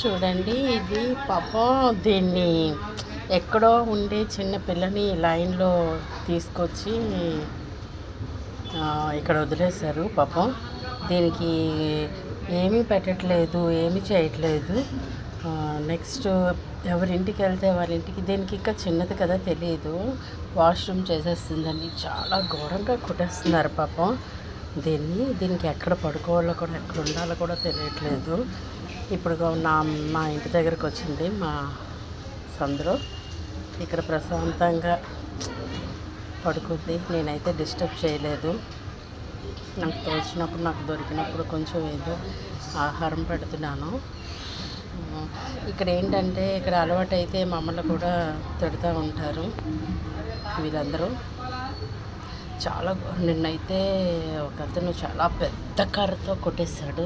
చూడండి ఇది పాపం దీన్ని ఎక్కడో ఉండే చిన్న పిల్లని లైన్‌లో తీసుకొచ్చి ఇక్కడ వదిలేశారు పాపం. దీనికి ఏమీ పెట్టట్లేదు, ఏమీ చేయట్లేదు. నెక్స్ట్ ఎవరింటికెళ్తే వాళ్ళ ఇంటికి దీనికి ఇంకా చిన్నది కదా తెలీదు. వాష్‌రూమ్ చేసేస్తుందని చాలా ఘోరంగా కొట్టేస్తున్నారు పాపం దీనికి ఎక్కడ పడుకోవాలో కూడా, ఎక్కడ ఉండాలో కూడా తెలియట్లేదు. ఇప్పుడు మా ఇంటి దగ్గరకు వచ్చింది మా సందులో. ఇక్కడ ప్రశాంతంగా పడుకుంది. నేనైతే డిస్టర్బ్ చేయలేదు. నాకు తోచినప్పుడు, నాకు దొరికినప్పుడు కొంచెం ఏదో ఆహారం పెడుతున్నాను. ఇక్కడ ఏంటంటే ఇక్కడ అలవాటైతే మమ్మల్ని కూడా తిడుతూ ఉంటారు వీళ్ళందరూ. చాలా నిన్నైతే ఒక అతను చాలా పెద్ద కర్రతో కొట్టేశాడు.